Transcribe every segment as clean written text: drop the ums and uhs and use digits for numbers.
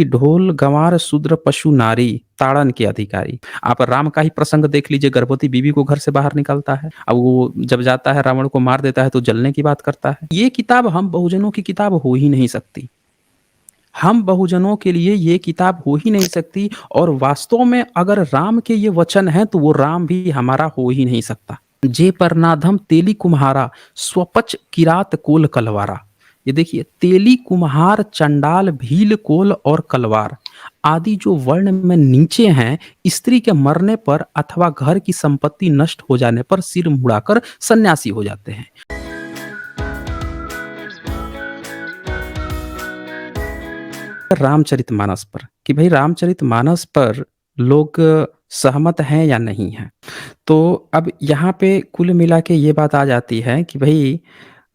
ढोल गँवार शूद्र पशु नारी ताड़न के अधिकारी। आप राम का ही प्रसंग देख लीजिए, गर्भवती बीवी को घर से बाहर निकालता है। अब वो जब जाता है रावण को मार देता है तो जलने की बात करता है। ये किताब हम बहुजनों की किताब हो ही नहीं सकती। हम बहुजनों के लिए ये किताब हो ही नहीं सकती, और वास्तव में अगर राम के ये वचन हैं तो वो राम भी हमारा हो ही नहीं सकता। जे परनाधम तेली कुम्हारा स्वपच किरात कोल कलवारा। ये देखिए, तेली कुम्हार चंडाल भील कोल और कलवार आदि जो वर्ण में नीचे हैं, स्त्री के मरने पर अथवा घर की संपत्ति नष्ट हो जाने पर सिर मुड़ाकर सन्यासी हो जाते हैं। रामचरितमानस पर कि भाई रामचरितमानस पर लोग सहमत हैं या नहीं हैं। तो अब यहाँ पे कुल मिला के ये बात आ जाती है कि भई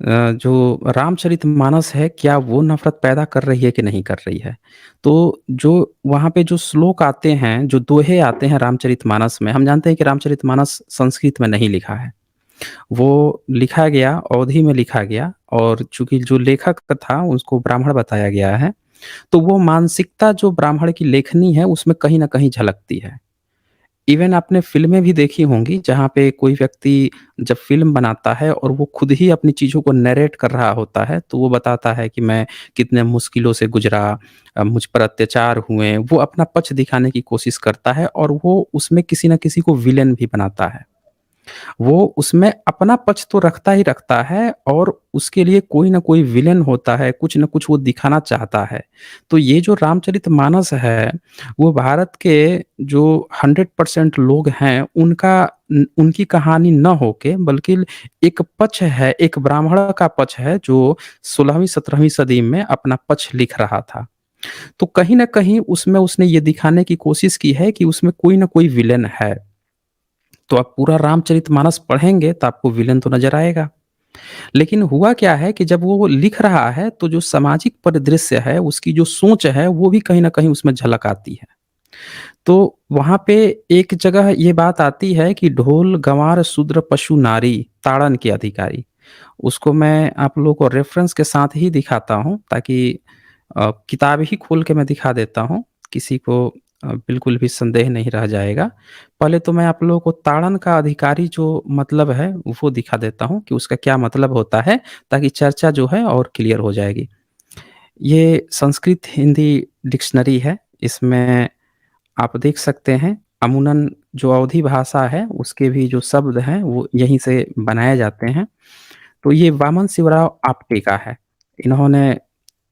जो रामचरितमानस है, क्या वो नफ़रत पैदा कर रही है कि नहीं कर रही है? तो जो वहाँ पे जो श्लोक आते हैं, जो दोहे आते हैं रामचरितमानस में, हम जानते हैं कि रामचरितमानस संस्कृत में नहीं लिखा है। वो लिखा गया, अवधी में लिखा गया, और चूँकि जो लेखक था उसको ब्राह्मण बताया गया है, तो वो मानसिकता जो ब्राह्मण की लेखनी है उसमें कहीं न कहीं झलकती है। इवन आपने फ़िल्में भी देखी होंगी जहाँ पे कोई व्यक्ति जब फ़िल्म बनाता है और वो खुद ही अपनी चीज़ों को नैरेट कर रहा होता है, तो वो बताता है कि मैं कितने मुश्किलों से गुज़रा, मुझ पर अत्याचार हुए। वो अपना पक्ष दिखाने की कोशिश करता है और वो उसमें किसी न किसी को विलेन भी बनाता है। वो उसमें अपना पक्ष तो रखता ही रखता है, और उसके लिए कोई न कोई विलेन होता है, कुछ न कुछ वो दिखाना चाहता है। तो ये जो रामचरितमानस है, वो भारत के जो 100% लोग हैं, उनकी कहानी न होके बल्कि एक पक्ष है, एक ब्राह्मण का पक्ष है जो 16वीं 17वीं सदी में अपना पक्ष लिख रहा था। तो कहीं न कहीं उसमें उसने ये दिखाने की कोशिश की है कि उसमें कोई न कोई विलेन है। तो आप पूरा रामचरितमानस पढ़ेंगे तो आपको विलेन तो नज़र आएगा। लेकिन हुआ क्या है कि जब वो लिख रहा है तो जो सामाजिक परिदृश्य है, उसकी जो सोच है, वो भी कहीं न कहीं उसमें झलक आती है। तो वहाँ पे एक जगह ये बात आती है कि ढोल गँवार शूद्र पशु नारी ताड़न के अधिकारी। उसको मैं आप लोगों को रेफ़रेंस के साथ ही दिखाता हूँ, ताकि किताब ही खोल के मैं दिखा देता हूँ, किसी को बिल्कुल भी संदेह नहीं रह जाएगा। पहले तो मैं आप लोगों को ताड़न का अधिकारी जो मतलब है, वो दिखा देता हूँ कि उसका क्या मतलब होता है, ताकि चर्चा जो है और क्लियर हो जाएगी। ये संस्कृत हिंदी डिक्शनरी है, इसमें आप देख सकते हैं अमूमन जो अवधी भाषा है, उसके भी जो शब्द हैं, वो यहीं से बनाए जाते हैं। तो ये वामन शिवराव आप्टे का है। इन्होंने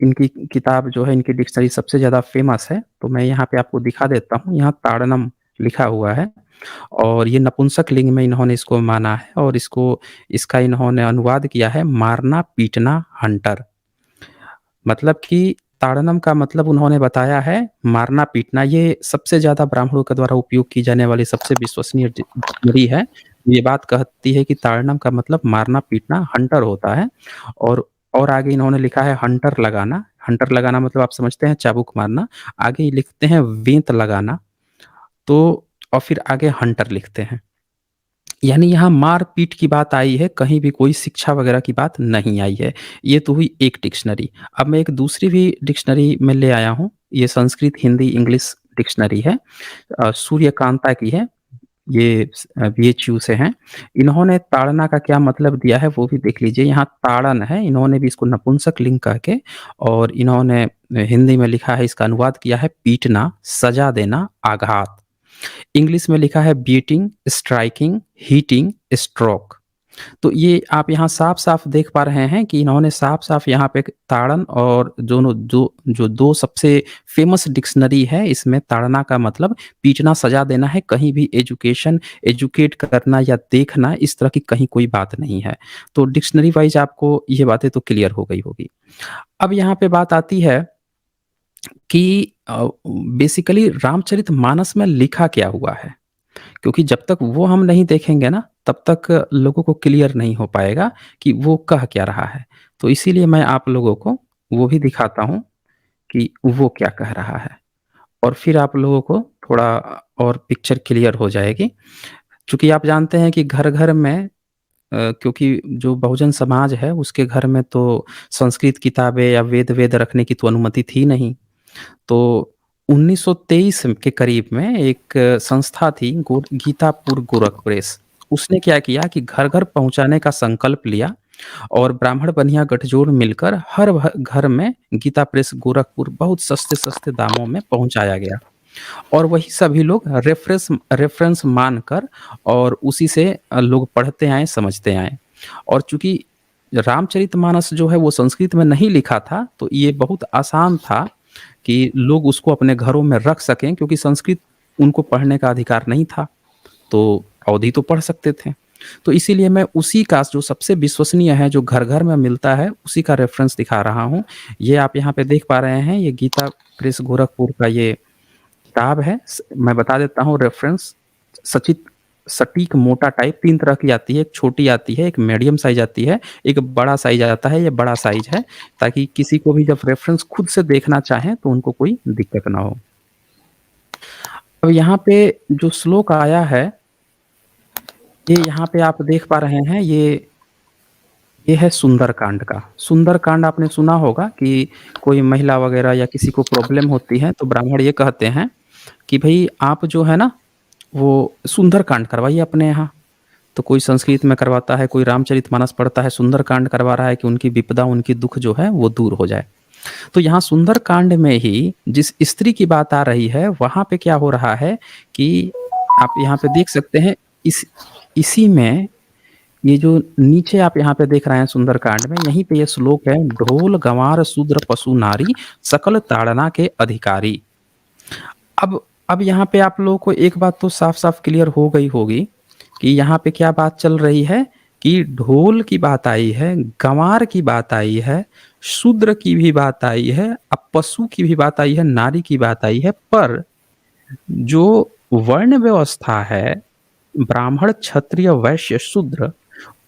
इनकी किताब जो है, इनकी डिक्शनरी सबसे ज़्यादा फ़ेमस है, तो मैं यहाँ पे आपको दिखा देता हूँ। यहाँ ताड़नम लिखा हुआ है, और ये नपुंसक लिंग में इन्होंने इसको माना है, और इसका इन्होंने अनुवाद किया है मारना-पीटना हंटर। मतलब कि ताड़नम का मतलब उन्होंने बताया है मारना-पीटना। ये सबसे ज़्यादा ब्राह्मणों के द्वारा उपयोग की जाने वाली सबसे विश्वसनीय डिक्शनरी है। ये बात कहती है कि ताड़नम का मतलब मारना-पीटना हंटर होता है, और आगे इन्होंने लिखा है हंटर लगाना। हंटर लगाना मतलब आप समझते हैं चाबुक मारना। आगे ये लिखते हैं वेंत लगाना, तो और फिर आगे हंटर लिखते हैं। यानी यहाँ मार-पीट की बात आई है, कहीं भी कोई शिक्षा वगैरह की बात नहीं आई है। ये तो हुई एक डिक्शनरी। अब मैं एक दूसरी भी डिक्शनरी मैं ले आया हूँ, ये संस्कृत, हिंदी, इंग्लिश डिक्शनरी है। सूर्यकांता की है, ये बीएचयू से हैं। इन्होंने ताड़ना का क्या मतलब दिया है वो भी देख लीजिए। यहाँ ताड़न है, इन्होंने भी इसको नपुंसक लिंग कह के, और इन्होंने हिंदी में लिखा है, इसका अनुवाद किया है पीटना, सज़ा देना, आघात। इंग्लिश में लिखा है बीटिंग, स्ट्राइकिंग, हिटिंग, स्ट्रोक। तो ये आप यहाँ साफ-साफ देख पा रहे हैं कि इन्होंने साफ-साफ यहाँ पे ताड़न और दोनों जो 2 सबसे फ़ेमस डिक्शनरी है, इसमें ताड़ना का मतलब पीटना, सज़ा देना है। कहीं भी एजुकेट करना या देखना, इस तरह की कहीं कोई बात नहीं है। तो डिक्शनरी वाइज़ आपको ये बातें तो क्लियर हो गई होगी। अब यहाँ पे बात आती है कि बेसिकली रामचरितमानस में लिखा क्या हुआ है? क्योंकि जब तक वो हम नहीं देखेंगे ना, तब तक लोगों को क्लियर नहीं हो पाएगा कि वो कह क्या रहा है। तो इसीलिए मैं आप लोगों को वो भी दिखाता हूँ कि वो क्या कह रहा है, और फिर आप लोगों को थोड़ा और पिक्चर क्लियर हो जाएगी। चूँकि आप जानते हैं कि घर-घर में क्योंकि जो बहुजन समाज है, उसके घर में तो संस्कृत किताबें या वेद-वेद रखने की तो अनुमति थी नहीं। तो 1923 के करीब में एक संस्था थी गीतापुर गोरख प्रेस। उसने क्या किया कि घर-घर पहुँचाने का संकल्प लिया और ब्राह्मण बनिया गठजोड़ मिलकर हर घर में गीता प्रेस गोरखपुर बहुत सस्ते-सस्ते दामों में पहुँचाया गया। और वही सभी लोग रेफ़रेंस रेफ़रेंस मानकर और उसी से लोग पढ़ते आए, समझते आए। और चूँकि रामचरितमानस जो है वो संस्कृत में नहीं लिखा था, तो ये बहुत आसान था कि लोग उसको अपने घरों में रख सकें क्योंकि संस्कृत उनको पढ़ने का अधिकार नहीं था, तो अवधी तो पढ़ सकते थे। तो इसीलिए मैं उसी का जो सबसे विश्वसनीय है, जो घर-घर में मिलता है, उसी का रेफ़रेंस दिखा रहा हूँ। ये आप यहाँ पे देख पा रहे हैं, ये गीता प्रेस गोरखपुर का ये किताब है। मैं बता देता हूँ रेफ़रेंस सचित सटीक मोटा टाइप 3 तरह की आती है, एक छोटी आती है, एक मीडियम साइज़ आती है, एक बड़ा साइज़ आता है, ये बड़ा साइज़ है, ताकि किसी को भी जब रेफ़रेंस खुद से देखना चाहें तो उनको कोई दिक्कत ना हो। अब यहाँ पे जो श्लोक आया है, ये यहाँ पे आप देख पा रहे हैं, ये है सुंदरकांड का। सुंदरकांड आपने सुना होगा कि कोई महिला वग़ैरह या किसी को प्रॉब्लम होती है, तो ब्राह्मण ये कहते हैं कि भई आप जो है ना, वो सुंदरकांड करवाइए अपने यहाँ। तो कोई संस्कृत में करवाता है, कोई रामचरितमानस पढ़ता है, सुंदरकांड करवा रहा है कि उनकी विपदा, उनकी दुःख जो है वो दूर हो जाए। तो यहाँ सुंदरकांड में ही जिस स्त्री की बात आ रही है, वहाँ पे क्या हो रहा है कि आप यहाँ पे देख सकते हैं इसी में ये जो नीचे आप यहाँ पे देख रहे हैं सुंदरकांड में, यहीं पे ये श्लोक है, ढोल गँवार शूद्र पशु नारी सकल ताड़ना के अधिकारी। अब अब यहाँ पे आप लोगों को एक बात तो साफ-साफ क्लियर हो गई होगी कि यहाँ पे क्या बात चल रही है कि ढोल की बात आई है, गँवार की बात आई है, शूद्र की भी बात आई है, अब पशु की भी बात आई है, नारी की बात आई है, पर जो वर्ण व्यवस्था है, ब्राह्मण, क्षत्रिय, वैश्य, शूद्र,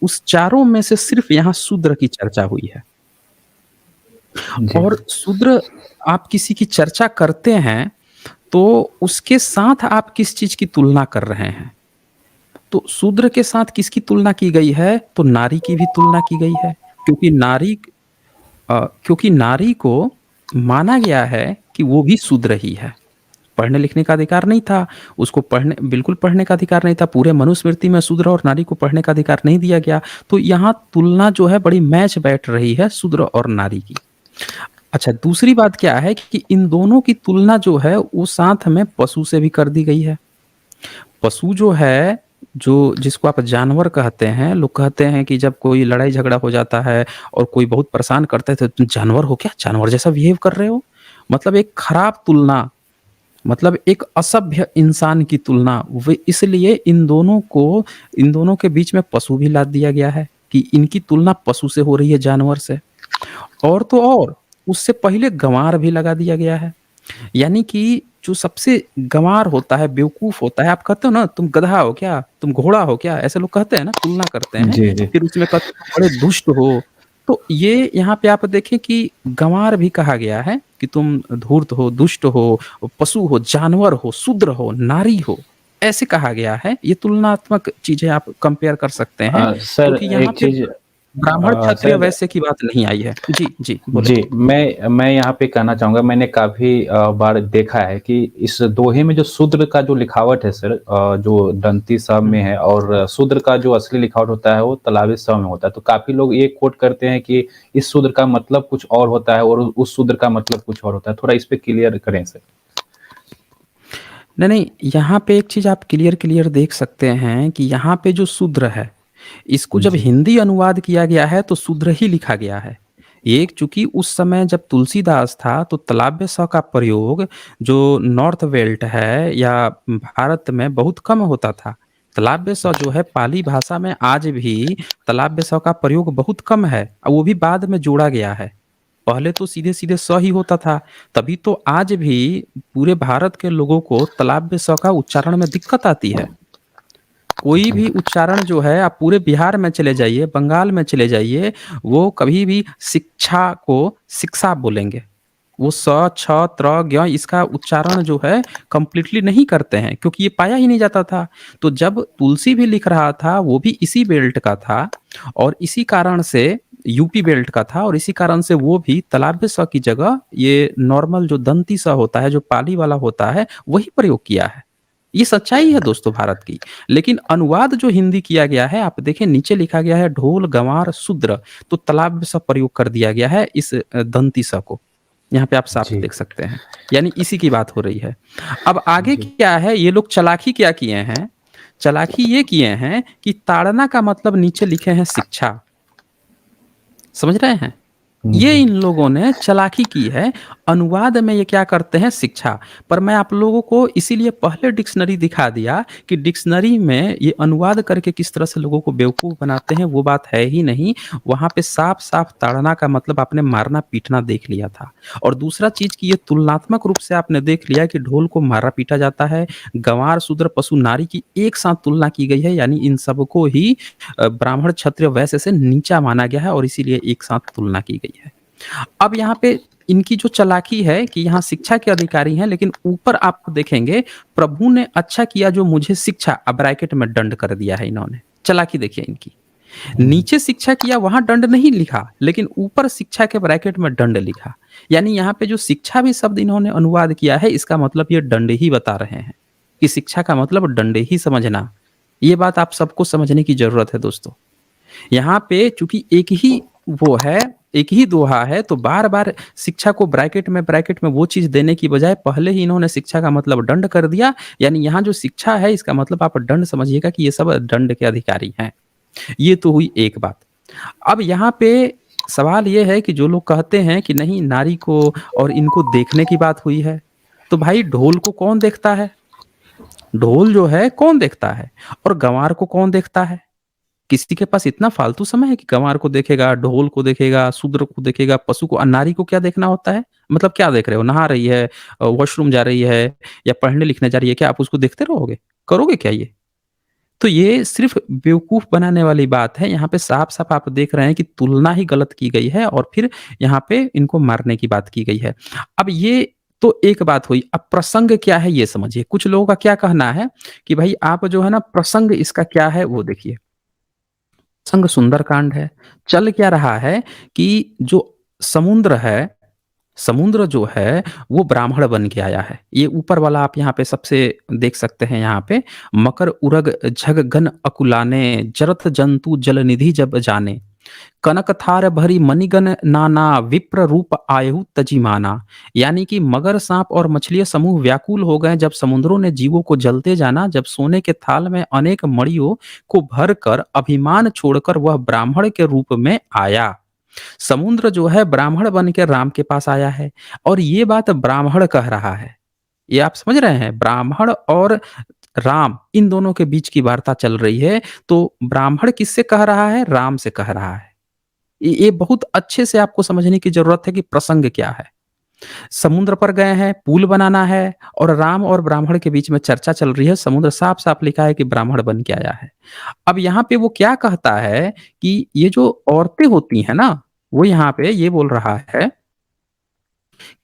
उस चारों में से सिर्फ़ यहाँ शूद्र की चर्चा हुई है। जी, और शूद्र आप किसी की चर्चा करते हैं, तो उसके साथ आप किस चीज़ की तुलना कर रहे हैं? तो शूद्र के साथ किसकी तुलना की गई है? तो नारी की भी तुलना की गई है। क्योंकि नारी को माना गया है कि वो भी शूद्र ही है। पढ़ने-लिखने का अधिकार नहीं था, उसको बिल्कुल पढ़ने का अधिकार नहीं था, पूरे मनुस्मृति में शूद्र और नारी को पढ़ने का अधिकार नहीं दिया गया। तो यहाँ तुलना जो है बड़ी मैच बैठ रही है शूद्र और नारी की। अच्छा, दूसरी बात क्या है कि इन दोनों की तुलना जो है वो साथ में पशु से भी कर दी गई है। पशु जो है, जो जिसको आप जानवर कहते हैं, लोग कहते हैं कि जब कोई लड़ाई झगड़ा हो जाता है और कोई बहुत परेशान करता है तो तुम जानवर हो क्या? जानवर जैसा बिहेव कर रहे हो? मतलब एक खराब तुलना, मतलब एक असभ्य इंसान की तुलना। वे इसलिए इन दोनों के बीच में पशु भी ला दिया गया है कि इनकी तुलना पशु से हो रही है, जानवर से। और तो और, उससे पहले गँवार भी लगा दिया गया है। यानी कि जो सबसे गँवार होता है, बेवकूफ़ होता है, आप कहते हो ना तुम गधा हो क्या? तुम घोड़ा हो क्या? ऐसे लोग कहते हैं ना, तुलना करते हैं। जी, जी। फिर उसमें कहते हैं तुम बड़े दुष्ट हो। तो ये यहाँ पे आप देखें कि गँवार भी कहा गया है कि तुम धूर्त हो, दुष्ट हो, पशु हो, जानवर हो, शूद्र हो, नारी हो, ऐसे कहा गया है। ये तुलनात्मक चीज़ें आप कंपेयर कर सकते हैं, सर क्योंकि यहाँ एक पे चीज़ ब्राह्मण, क्षत्रिय, सर वैश्य की बात नहीं आई है। जी, जी, बोलें। जी, मैं यहाँ पे कहना चाहूँगा मैंने काफ़ी बार देखा है कि इस दोहे में जो शूद्र का जो लिखावट है सर जो दंती स हुँ। में है और शूद्र का जो असली लिखावट होता है वो तलावी स में होता है। तो काफ़ी लोग ये कोट करते हैं कि इस शूद्र का मतलब कुछ और होता है और उस शूद्र का मतलब कुछ और होता है। थोड़ा इस पे क्लियर करें सर। नहीं, नहीं, यहाँ पे एक चीज़ आप क्लियर देख सकते हैं कि यहाँ पे जो शूद्र है, इसको जब जी, हिंदी अनुवाद किया गया है तो शूद्र ही लिखा गया है। एक चूँकि उस समय जब तुलसीदास था तो तलाब्य स का प्रयोग जो नॉर्थ वेल्ट है या भारत में बहुत कम होता था। तलाब्य स जो है पाली भाषा में आज भी तलाब्य स का प्रयोग बहुत कम है और वो भी बाद में जोड़ा गया है। पहले तो सीधे-सीधे स ही होता था, तभी तो आज भी पूरे भारत के लोगों को तलाब्य स का उच्चारण में दिक्कत आती है। कोई भी उच्चारण जो है आप पूरे बिहार में चले जाइए, बंगाल में चले जाइए, वो कभी भी शिक्षा को शिक्षा बोलेंगे। वो स, छ, त्र, ज्ञ इसका उच्चारण जो है कंप्लीटली नहीं करते हैं क्योंकि ये पाया ही नहीं जाता था। तो जब तुलसी भी लिख रहा था, वो भी इसी बेल्ट का था और इसी कारण से यूपी बेल्ट का था और इसी कारण से वो भी तालव्य स की जगह ये नॉर्मल जो दंती स होता है, जो पाली वाला होता है, वही प्रयोग किया है। ये सच्चाई है दोस्तों भारत की। लेकिन अनुवाद जो हिंदी किया गया है, आप देखें नीचे लिखा गया है ढोल, गँवार, शूद्र, तो तालव्य स प्रयोग कर दिया गया है इस दंती स को। यहाँ पे आप साफ जी, देख सकते हैं। यानी इसी की बात हो रही है। अब आगे जी। क्या है, ये लोग चालाकी क्या किए हैं, चालाकी ये किए हैं कि ताड़ना का मतलब नीचे लिखे हैं शिक्षा। समझ रहे हैं? ये जी, इन लोगों ने चालाकी की है, अनुवाद में ये क्या करते हैं शिक्षा। पर मैं आप लोगों को इसीलिए पहले डिक्शनरी दिखा दिया कि डिक्शनरी में ये अनुवाद करके किस तरह से लोगों को बेवकूफ़ बनाते हैं वो बात है ही नहीं। वहाँ पे साफ-साफ ताड़ना का मतलब आपने मारना-पीटना देख लिया था। और दूसरा चीज़ कि ये तुलनात्मक रूप से आपने देख लिया कि ढोल को मारा-पीटा जाता है, गँवार, शूद्र, पशु, नारी की एक साथ तुलना की गई है यानी इन सबको ही ब्राह्मण, क्षत्रिय, वैश्य से नीचा माना गया है और इसीलिए एक साथ तुलना की गई है। अब यहाँ पे इनकी जो चालाकी है कि यहाँ शिक्षा के अधिकारी हैं, लेकिन ऊपर आप देखेंगे प्रभु ने अच्छा किया जो मुझे शिक्षा अब ब्रैकेट में दंड कर दिया है इन्होंने। चालाकी देखिए इनकी। हुँ, नीचे शिक्षा किया वहाँ दंड नहीं लिखा, लेकिन ऊपर शिक्षा के ब्रैकेट में दंड लिखा। यानी यहाँ पे जो शिक्षा भी शब्द इन्होंने अनुवाद किया है इसका मतलब ये दंड ही बता रहे हैं, कि शिक्षा का मतलब दंड ही समझना। ये बात आप सबको समझने की ज़रूरत है दोस्तों। यहाँ पे चूँकि एक ही वो है, एक ही दोहा है, तो बार-बार शिक्षा को ब्रैकेट में वो चीज़ देने की बजाय पहले ही इन्होंने शिक्षा का मतलब दंड कर दिया। यानी यहाँ जो शिक्षा है इसका मतलब आप दंड समझिएगा कि ये सब दंड के अधिकारी हैं। ये तो हुई एक बात। अब यहाँ पे सवाल ये है कि जो लोग कहते हैं कि नहीं नारी को और इनको देखने की बात हुई है, तो भाई ढोल को कौन देखता है? ढोल जो है कौन देखता है? और गँवार को कौन देखता है? किसी के पास इतना फालतू समय है कि गँवार को देखेगा, ढोल को देखेगा, शूद्र को देखेगा, पशु को नारी को क्या देखना होता है? मतलब क्या देख रहे हो? नहा रही है वॉशरूम जा रही है या पढ़ने-लिखने जा रही है, क्या आप उसको देखते रहोगे? करोगे क्या ये? तो ये सिर्फ़ बेवकूफ़ बनाने वाली बात है, यहाँ पे साफ-साफ आप देख रहे हैं कि तुलना ही गलत की गई है और फिर यहाँ पे इनको मारने की बात की गई है। अब ये तो एक बात हुई, अब प्रसंग क्या है ये समझिए। कुछ लोगों का क्या कहना है कि भई आप जो है ना प्रसंग इसका क्या है वो देखिए। संग सुंदरकांड है। चल क्या रहा है कि जो समुद्र है, समुद्र जो है वो ब्राह्मण बन के आया है। ये ऊपर वाला आप यहाँ पे सबसे देख सकते हैं यहाँ पे मकर उरग झग गन अकुलाने जरत जंतु जलनिधि जब जाने। कनक थार भरी मणिगन नाना विप्र रूप आयहु तजिमाना। यानी कि मगर सांप और मछलियां समूह व्याकुल हो गए जब समुद्रों ने जीवों को जलते जाना, जब सोने के थाल में अनेक मणियों को भर कर अभिमान छोड़कर वह ब्राह्मण के रूप में आया। समुद्र जो है ब्राह्मण बन के राम के पास आया है और ये बात ब्राह्मण कह रहा है। ये आप समझ रहे हैं? ब्राह्मण और राम इन दोनों के बीच की वार्ता चल रही है, तो ब्राह्मण किससे कह रहा है? राम से कह रहा है। ये बहुत अच्छे से आपको समझने की ज़रूरत है कि प्रसंग क्या है। समुद्र पर गए हैं, पुल बनाना है और राम और ब्राह्मण के बीच में चर्चा चल रही है। समुद्र साफ-साफ लिखा है कि ब्राह्मण बन के आया है। अब यहाँ पे वो क्या कहता है कि ये जो औरतें होती हैं ना, वो यहाँ पे ये बोल रहा है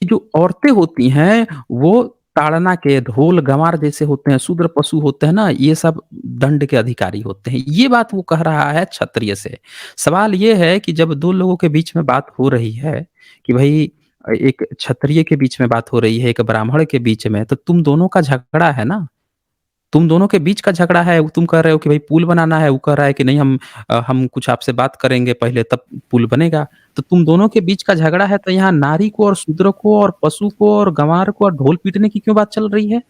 कि जो औरतें होती हैं, वो ताड़ना के ढोल, गँवार जैसे होते हैं, शूद्र पशु होते हैं ना, ये सब दंड के अधिकारी होते हैं। ये बात वो कह रहा है क्षत्रिय से। सवाल ये है कि जब 2 लोगों के बीच में बात हो रही है कि भई एक क्षत्रिय के बीच में बात हो रही है, एक ब्राह्मण के बीच में, तो तुम दोनों का झगड़ा है ना। तुम दोनों के बीच का झगड़ा है, तुम कह रहे हो कि भई पुल बनाना है, वो कह रहा है कि नहीं हम कुछ आपसे बात करेंगे पहले तब पुल बनेगा। तो तुम दोनों के बीच का झगड़ा है तो यहाँ नारी को और शूद्र को और पशु को और गँवार को और ढोल पीटने की क्यों बात चल रही है?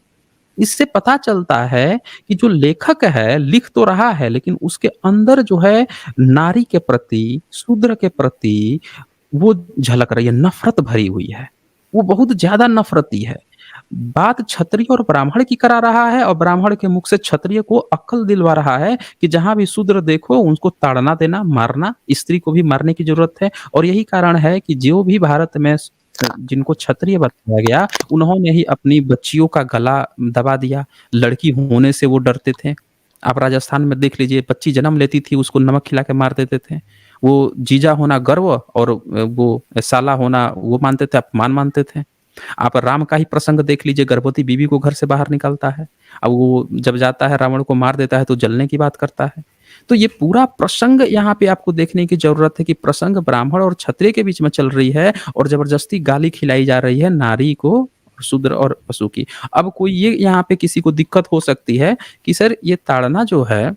इससे पता चलता है कि जो लेखक है, लिख तो रहा है लेकिन उसके अंदर जो है नारी के प्रति, शूद्र के प्रति वो झलक रही है, नफ़रत भरी हुई है। वो बहुत ज़्यादा नफ़रती है। बात क्षत्रिय और ब्राह्मण की करा रहा है और ब्राह्मण के मुख से क्षत्रिय को अक्ल दिलवा रहा है कि जहाँ भी शूद्र देखो उनको ताड़ना देना, मारना, स्त्री को भी मारने की ज़रूरत है और यही कारण है कि जो भी भारत में जिनको क्षत्रिय बताया गया, उन्होंने ही अपनी बच्चियों का गला दबा दिया। लड़की होने से वो डरते थे। आप राजस्थान में देख लीजिए बच्ची जन्म लेती थी, उसको नमक खिला के मार देते थे। वो जीजा होना गर्व और वो साला होना वो मानते थे, अपमान मानते थे। आप राम का ही प्रसंग देख लीजिए, गर्भवती बीवी को घर से बाहर निकालता है। अब वो जब जाता है रावण को मार देता है तो जलने की बात करता है। तो ये पूरा प्रसंग यहाँ पे आपको देखने की ज़रूरत है कि प्रसंग ब्राह्मण और क्षत्रिय के बीच में चल रही है और ज़बरदस्ती गाली खिलाई जा रही है नारी को, शूद्र और पशु की। अब कोई ये यहाँ पे किसी को दिक्कत हो सकती है कि सर ये ताड़ना जो है,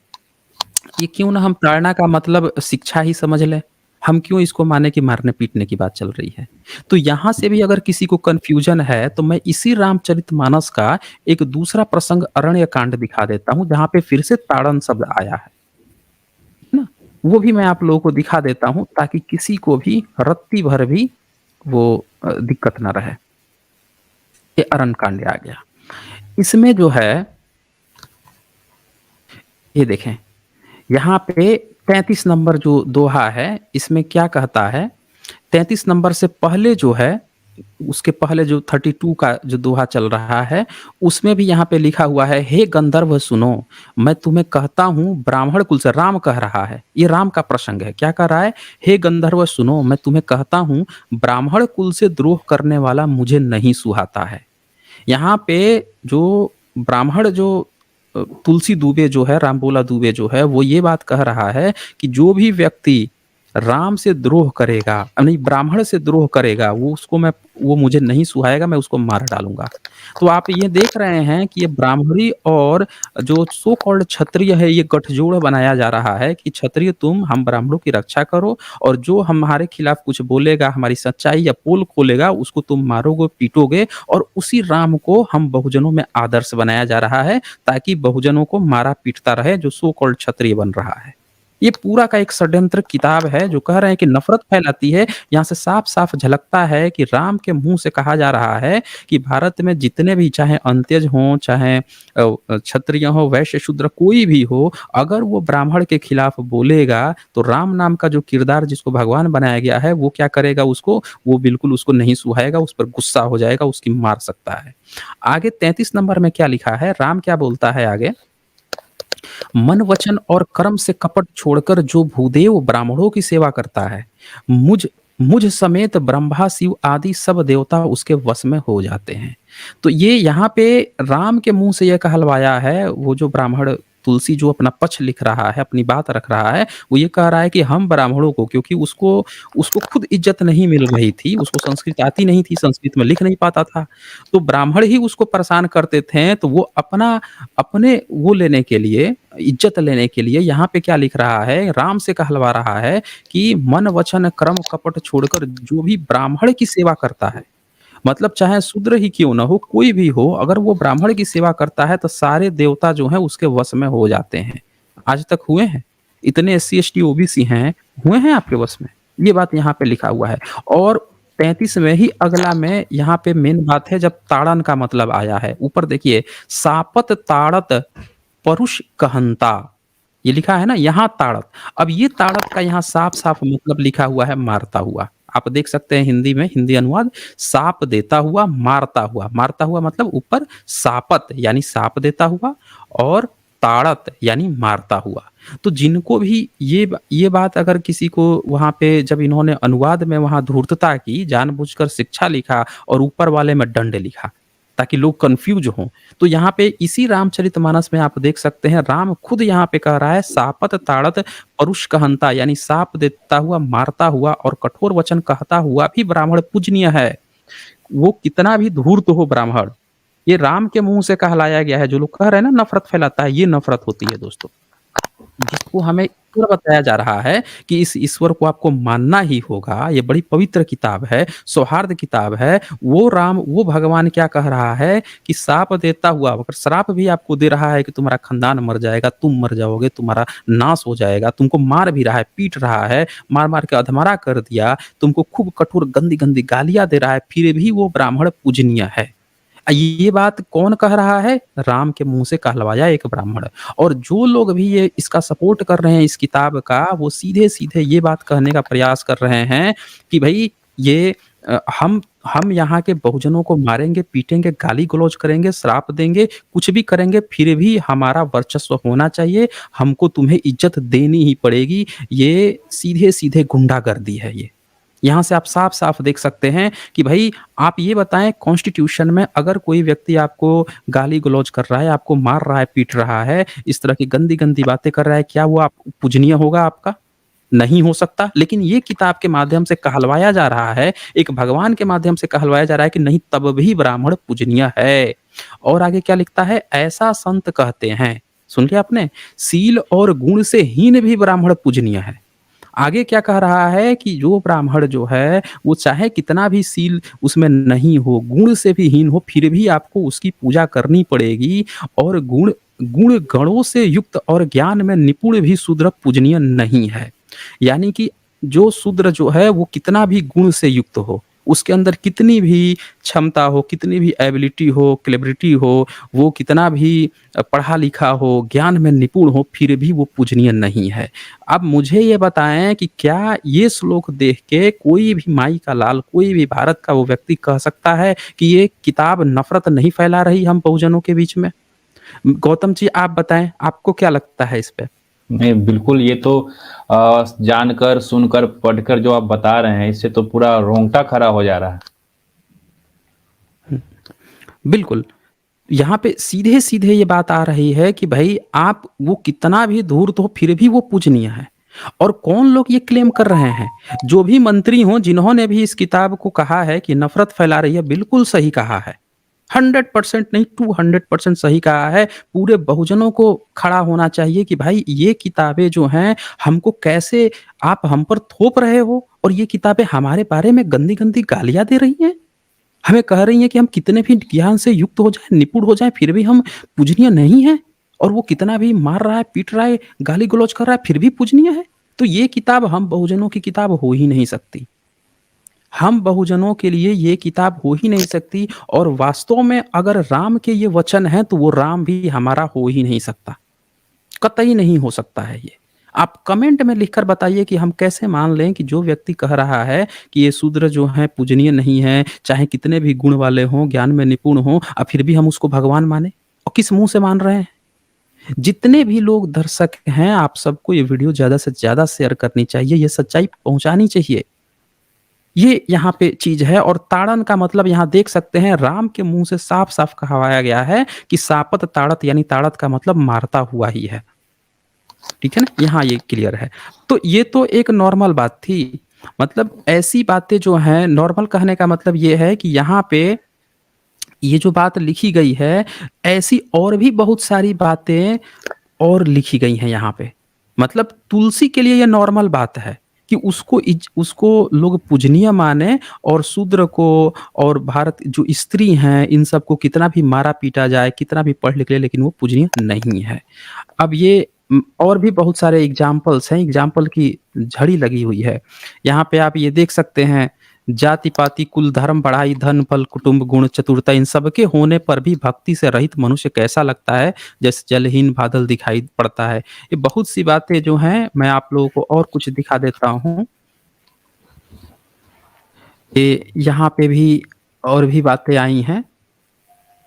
ये क्यों ना हम ताड़ना का मतलब शिक्षा ही समझ लें? हम क्यों इसको माने कि मारने-पीटने की बात चल रही है? तो यहाँ से भी अगर किसी को कन्फ्यूज़न है, तो मैं इसी रामचरितमानस का एक दूसरा प्रसंग अरण्यकांड दिखा देता हूँ, जहाँ पे फिर से ताड़न शब्द आया है ना? वो भी मैं आप लोगों को दिखा देता हूँ, ताकि किसी को भी रत्ती भर भी वो दिक्कत ना रहे। ये अरण्यकांड आ गया। इसमें जो है, ये देखें, यहाँ पे 33 नंबर जो दोहा है, इसमें क्या कहता है, 33 नंबर से पहले जो है, उसके पहले जो 32 का जो दोहा चल रहा है, उसमें भी यहाँ पे लिखा हुआ है, "हे गंधर्व सुनो, मैं तुम्हें कहता हूँ ब्राह्मण कुल से", राम कह रहा है, ये राम का प्रसंग है। क्या कह रहा है? "हे गंधर्व सुनो, मैं तुम्हें कहता हूँ, ब्राह्मण कुल से द्रोह करने वाला मुझे नहीं सुहाता है।" यहाँ पे जो ब्राह्मण जो तुलसी दुबे जो है, रामबोला दुबे जो है, वो ये बात कह रहा है कि जो भी व्यक्ति राम से द्रोह करेगा, नहीं, ब्राह्मण से द्रोह करेगा, वो मुझे नहीं सुहाएगा, मैं उसको मार डालूँगा। तो आप ये देख रहे हैं कि ये ब्राह्मणी और जो सो कॉल्ड क्षत्रिय है, ये गठजोड़ बनाया जा रहा है कि क्षत्रिय तुम हम ब्राह्मणों की रक्षा करो, और जो हमारे खिलाफ कुछ बोलेगा, हमारी सच्चाई या पोल खोलेगा, उसको तुम मारोगे, पीटोगे, और उसी राम को हम बहुजनों में आदर्श बनाया जा रहा है, ताकि बहुजनों को मारा पीटता रहे, जो सो कॉल्ड क्षत्रिय बन रहा है। ये पूरा का एक षड्यंत्र किताब है, जो कह रहे हैं कि नफ़रत फैलाती है। यहाँ से साफ-साफ झलकता है कि राम के मुँह से कहा जा रहा है कि भारत में जितने भी, चाहे अंत्यज हों, चाहे क्षत्रिय हों, वैश्य, शूद्र, कोई भी हो, अगर वो ब्राह्मण के खिलाफ बोलेगा, तो राम नाम का जो किरदार जिसको भगवान बनाया गया है, वो क्या करेगा उसको? वो बिल्कुल उसको नहीं सुहाएगा, उस पर गुस्सा हो जाएगा, उसकी मार सकता है। आगे 33 नंबर में क्या लिखा है? राम क्या बोलता है आगे? "मन, वचन और कर्म से कपट छोड़कर जो भूदेव ब्राह्मणों की सेवा करता है, मुझ मुझ समेत ब्रह्मा, शिव आदि सब देवता उसके वश में हो जाते हैं।" तो ये यहाँ पे राम के मुँह से ये कहलवाया है, वो जो ब्राह्मण तुलसी जो अपना पक्ष लिख रहा है, अपनी बात रख रहा है, वो ये कह रहा है कि हम ब्राह्मणों को, क्योंकि उसको उसको खुद इज़्ज़त नहीं मिल रही थी, उसको संस्कृत आती नहीं थी, संस्कृत में लिख नहीं पाता था, तो ब्राह्मण ही उसको परेशान करते थे, तो वो अपने वो लेने के लिए, इज़्ज़त लेने के लिए यहाँ पे क्या लिख रहा है, राम से कहलवा रहा है कि मन, वचन, कर्म, कपट छोड़कर जो भी ब्राह्मण की सेवा करता है, मतलब चाहे शूद्र ही क्यों ना हो, कोई भी हो, अगर वो ब्राह्मण की सेवा करता है, तो सारे देवता जो हैं उसके वश में हो जाते हैं। आज तक हुए हैं? इतने एससी, एसटी, ओबीसी हैं, हुए हैं आपके वश में? ये बात यहाँ पे लिखा हुआ है। और 33 में ही अगला में यहाँ पे मेन बात है, जब ताड़न का मतलब आया है। ऊपर देखिए, "सापत ताड़त परुष कहंता", ये लिखा है ना, यहाँ ताड़त। अब ये ताड़त का यहाँ साफ-साफ मतलब लिखा हुआ है मारता हुआ। आप देख सकते हैं हिंदी में, हिंदी अनुवाद, साप देता हुआ, मारता हुआ। मारता हुआ मतलब ऊपर सापत यानी साप देता हुआ, और ताड़त यानी मारता हुआ। तो जिनको भी ये बात अगर किसी को वहाँ पे, जब इन्होंने अनुवाद में वहाँ धूर्तता की, जानबूझकर शिक्षा लिखा और ऊपर वाले में दंड लिखा, ताकि लोग कन्फ्यूज़ हों। तो यहाँ पे इसी रामचरितमानस में आप देख सकते हैं, राम खुद यहाँ पे कह रहा है, "सापत ताड़त परुष कहंता", यानी साप देता हुआ, मारता हुआ और कठोर वचन कहता हुआ भी ब्राह्मण पूजनीय है। वो कितना भी धूर्त हो ब्राह्मण, ये राम के मुँह से कहलाया गया है। जो लोग कह रहे हैं ना नफ़रत फैलाता है, ये नफ़रत होती है दोस्तों। जिसको हमें ईश्वर बताया जा रहा है कि इस ईश्वर को आपको मानना ही होगा, ये बड़ी पवित्र किताब है, सौहार्द किताब है। वो राम, वो भगवान क्या कह रहा है कि साप देता हुआ, अगर श्राप भी आपको दे रहा है कि तुम्हारा खानदान मर जाएगा, तुम मर जाओगे, तुम्हारा नाश हो जाएगा, तुमको मार भी रहा है, पीट रहा है, मार-मार के अधमरा कर दिया, तुमको खूब कठोर गंदी-गंदी गालियाँ दे रहा है, फिर भी वो ब्राह्मण पूजनीय है। ये बात कौन कह रहा है? राम के मुँह से कहलवाया एक ब्राह्मण। और जो लोग भी ये इसका सपोर्ट कर रहे हैं इस किताब का, वो सीधे-सीधे ये बात कहने का प्रयास कर रहे हैं कि भई ये हम यहाँ के बहुजनों को मारेंगे, पीटेंगे, गाली-गलौज करेंगे, श्राप देंगे, कुछ भी करेंगे, फिर भी हमारा वर्चस्व होना चाहिए, हमको तुम्हें इज़्ज़त देनी ही पड़ेगी। ये सीधे-सीधे गुंडागर्दी है ये। यहाँ से आप साफ-साफ देख सकते हैं कि भई आप ये बताएँ कॉन्स्टिट्यूशन में अगर कोई व्यक्ति आपको गाली-गलौज कर रहा है, आपको मार रहा है, पीट रहा है, इस तरह की गंदी-गंदी बातें कर रहा है, क्या वो आप पूजनीय होगा आपका? नहीं हो सकता। लेकिन ये किताब के माध्यम से कहलवाया जा रहा है, एक भगवान के माध्यम से कहलवाया जा रहा है कि नहीं तब भी ब्राह्मण पूजनीय है। और आगे क्या लिखता है? ऐसा संत कहते हैं, सुन लिया आपने? सील और गुण से हीन भी ब्राह्मण पूजनीय है। आगे क्या कह रहा है कि जो ब्राह्मण जो है, वो चाहे कितना भी सील उसमें नहीं हो, गुण से भी हीन हो, फिर भी आपको उसकी पूजा करनी पड़ेगी और गुण गुण गणों से युक्त और ज्ञान में निपुण भी शूद्र पूजनीय नहीं है। यानी कि जो शूद्र जो है वो कितना भी गुण से युक्त हो, उसके अंदर कितनी भी क्षमता हो, कितनी भी एबिलिटी हो, क्लेब्रिटी हो, वो कितना भी पढ़ा-लिखा हो, ज्ञान में निपुण हो, फिर भी वो पूजनीय नहीं है। अब मुझे ये बताएँ कि क्या ये श्लोक देख के कोई भी माई का लाल, कोई भी भारत का वो व्यक्ति कह सकता है कि ये किताब नफ़रत नहीं फैला रही हम बहुजनों के बीच में? गौतम जी आप बताएँ, आपको क्या लगता है इस पे? नहीं, बिल्कुल ये तो जानकर, सुनकर, पढ़कर जो आप बता रहे हैं, इससे तो पूरा रोंगटा खड़ा हो जा रहा है। हुँ, बिल्कुल। यहाँ पे सीधे-सीधे ये बात आ रही है कि भई आप वो कितना भी धूर्त हो फिर भी वो पूजनीय है। और कौन लोग ये क्लेम कर रहे हैं? जो भी मंत्री हों जिन्होंने भी इस किताब को कहा है कि नफ़रत फैला रही है, बिल्कुल सही कहा है। 100% नहीं 200% सही कहा है। पूरे बहुजनों को खड़ा होना चाहिए कि भाई ये किताबें जो हैं हमको कैसे आप हम पर थोप रहे हो और ये किताबें हमारे बारे में गंदी-गंदी गालियाँ दे रही हैं। हमें कह रही हैं कि हम कितने भी ज्ञान से युक्त हो जाएँ, निपुण हो जाएँ, फिर भी हम पूजनीय नहीं हैं और वो कितना भी मार रहा है, पीट रहा है, गाली-गलौज कर रहा है, फिर भी पूजनीय है। तो ये किताब हम बहुजनों की किताब हो ही नहीं सकती। हम बहुजनों के लिए ये किताब हो ही नहीं सकती और वास्तव में अगर राम के ये वचन हैं, तो वो राम भी हमारा हो ही नहीं सकता। कतई नहीं हो सकता है ये। आप कमेंट में लिखकर बताइए कि हम कैसे मान लें कि जो व्यक्ति कह रहा है कि ये शूद्र जो हैं पूजनीय नहीं हैं, चाहे कितने भी गुण वाले हों, ज्ञान में निपुण हों फिर भी हम उसको भगवान मानें? और किस मुँह से मान रहे हैं? जितने भी लोग दर्शक हैं, आप सबको ये वीडियो ज़्यादा से ज़्यादा शेयर करनी चाहिए, ये सच्चाई पहुँचानी चाहिए। ये यहाँ पे चीज़ है और ताड़न का मतलब यहाँ देख सकते हैं राम के मुँह से साफ-साफ कहवाया गया है कि सापत ताड़त यानी ताड़त का मतलब मारता हुआ ही है। ठीक है ना? यहाँ ये क्लियर है। तो ये तो एक नॉर्मल बात थी। मतलब ऐसी बातें जो हैं नॉर्मल कहने का मतलब ये है कि यहाँ पे ये जो बात लिखी गई है, ऐसी और भी बहुत सारी बातें और लिखी गई हैं यहाँ पे। मतलब तुलसी के लिए ये नॉर्मल बात है कि उसको लोग पूजनीय माने और शूद्र को और भारत जो स्त्री हैं, इन सबको कितना भी मारा-पीटा जाए, कितना भी पढ़ लिख ले, लेकिन वो पूजनीय नहीं है। अब ये और भी बहुत सारे एग्ज़ाम्पल्स हैं, एग्ज़ाम्पल की झड़ी लगी हुई है। यहाँ पे आप ये देख सकते हैं, जाति-पाति, कुल, धर्म, पढ़ाई, धन, बल, कुटुंब, गुण, चतुरता इन सब के होने पर भी भक्ति से रहित मनुष्य कैसा लगता है, जैसे जलहीन बादल दिखाई पड़ता है। ये बहुत सी बातें जो हैं, मैं आप लोगों को और कुछ दिखा देता हूँ। ये यहाँ पे भी और भी बातें आई हैं।